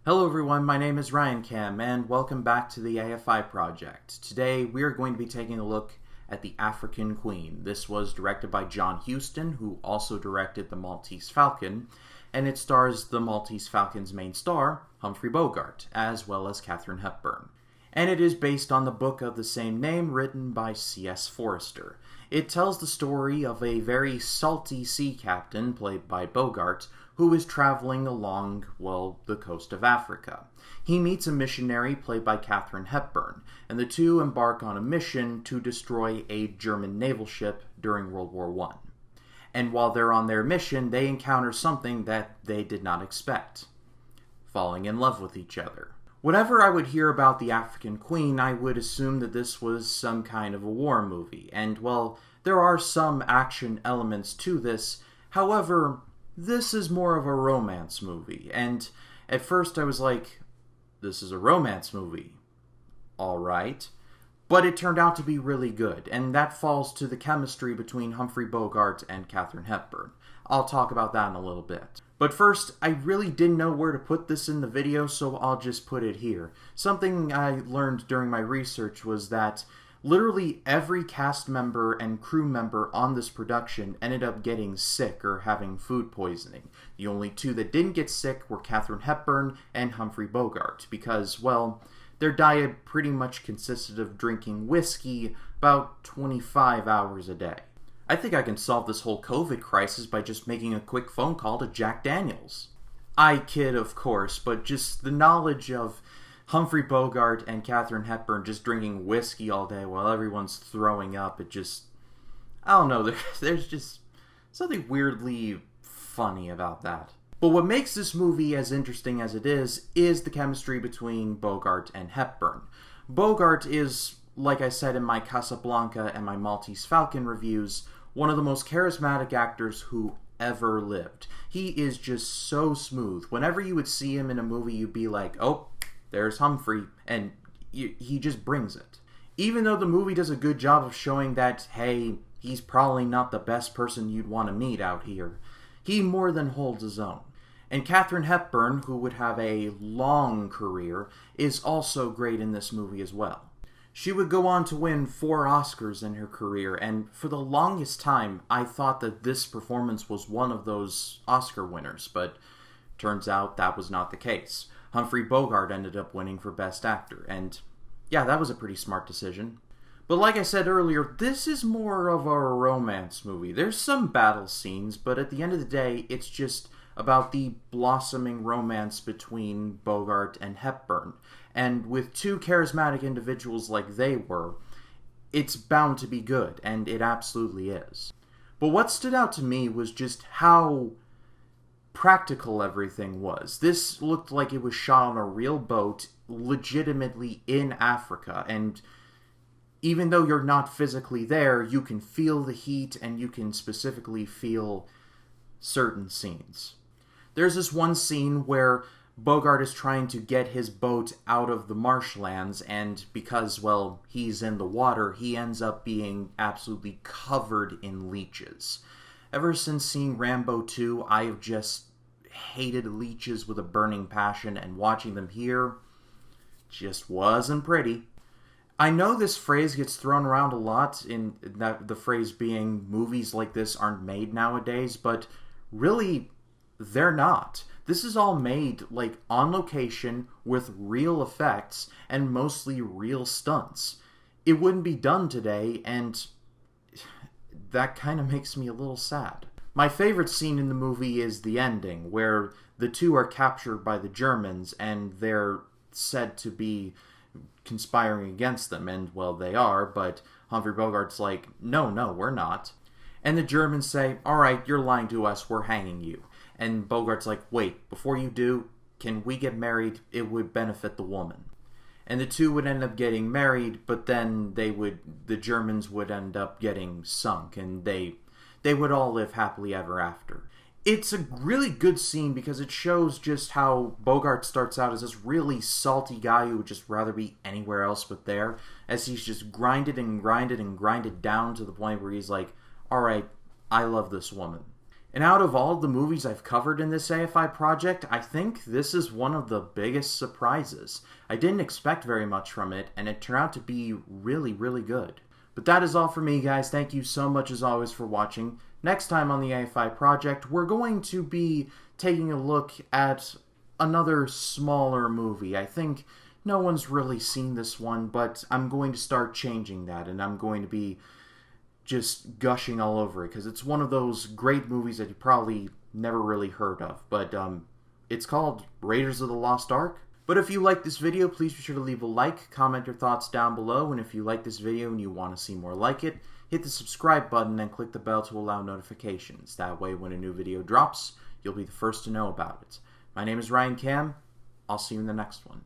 Hello everyone, my name is Ryan Cam, and welcome back to the AFI project. Today we are going to be taking a look at The African Queen. This was directed by John Huston, who also directed The Maltese Falcon, and it stars the Maltese Falcon's main star, Humphrey Bogart, as well as Katharine Hepburn. And it is based on the book of the same name written by C.S. Forester. It tells the story of a very salty sea captain, played by Bogart, who is traveling along, the coast of Africa. He meets a missionary played by Katharine Hepburn, and the two embark on a mission to destroy a German naval ship during World War I. And while they're on their mission, they encounter something that they did not expect: falling in love with each other. Whenever I would hear about The African Queen, I would assume that this was some kind of a war movie, and there are some action elements to this. However, this is more of a romance movie, and at first I was like, this is a romance movie. Alright. But it turned out to be really good, and that falls to the chemistry between Humphrey Bogart and Katharine Hepburn. I'll talk about that in a little bit. But first, I really didn't know where to put this in the video, so I'll just put it here. Something I learned during my research was that literally every cast member and crew member on this production ended up getting sick or having food poisoning. The only two that didn't get sick were Katharine Hepburn and Humphrey Bogart, because, their diet pretty much consisted of drinking whiskey about 25 hours a day. I think I can solve this whole COVID crisis by just making a quick phone call to Jack Daniels. I kid, of course, but just the knowledge of Humphrey Bogart and Katharine Hepburn just drinking whiskey all day while everyone's throwing up, I don't know, there's just something weirdly funny about that. But what makes this movie as interesting as it is the chemistry between Bogart and Hepburn. Bogart is, like I said in my Casablanca and my Maltese Falcon reviews, one of the most charismatic actors who ever lived. He is just so smooth. Whenever you would see him in a movie, you'd be like, oh, there's Humphrey, and he just brings it. Even though the movie does a good job of showing that, hey, he's probably not the best person you'd want to meet out here, he more than holds his own. And Katharine Hepburn, who would have a long career, is also great in this movie as well. She would go on to win 4 Oscars in her career, and for the longest time, I thought that this performance was one of those Oscar winners, but turns out that was not the case. Humphrey Bogart ended up winning for Best Actor, and yeah, that was a pretty smart decision. But like I said earlier, this is more of a romance movie. There's some battle scenes, but at the end of the day, it's just about the blossoming romance between Bogart and Hepburn. And with two charismatic individuals like they were, it's bound to be good, and it absolutely is. But what stood out to me was just how practical everything was. This looked like it was shot on a real boat, legitimately in Africa, and even though you're not physically there, you can feel the heat and you can specifically feel certain scenes. There's this one scene where Bogart is trying to get his boat out of the marshlands, and because, he's in the water, he ends up being absolutely covered in leeches. Ever since seeing Rambo 2, I have just hated leeches with a burning passion, and watching them here just wasn't pretty. I know this phrase gets thrown around a lot, in that the phrase being movies like this aren't made nowadays, but really, they're not. This is all made, on location, with real effects, and mostly real stunts. It wouldn't be done today, and that kind of makes me a little sad. My favorite scene in the movie is the ending, where the two are captured by the Germans, and they're said to be conspiring against them, and, they are, but Humphrey Bogart's like, no, we're not. And the Germans say, alright, you're lying to us, we're hanging you. And Bogart's like, wait, before you do, can we get married? It would benefit the woman. And the two would end up getting married, but then the Germans would end up getting sunk, and they would all live happily ever after. It's a really good scene because it shows just how Bogart starts out as this really salty guy who would just rather be anywhere else but there, as he's just grinded down to the point where he's like, alright, I love this woman. And out of all the movies I've covered in this AFI project, I think this is one of the biggest surprises. I didn't expect very much from it, and it turned out to be really, really good. But that is all for me, guys. Thank you so much, as always, for watching. Next time on the AFI project, we're going to be taking a look at another smaller movie. I think no one's really seen this one, but I'm going to start changing that, and I'm going to be just gushing all over it, because it's one of those great movies that you probably never really heard of. But it's called Raiders of the Lost Ark. But if you like this video, please be sure to leave a like, comment your thoughts down below, and if you like this video and you want to see more like it, hit the subscribe button and click the bell to allow notifications. That way, when a new video drops, you'll be the first to know about it. My name is Ryan Cam. I'll see you in the next one.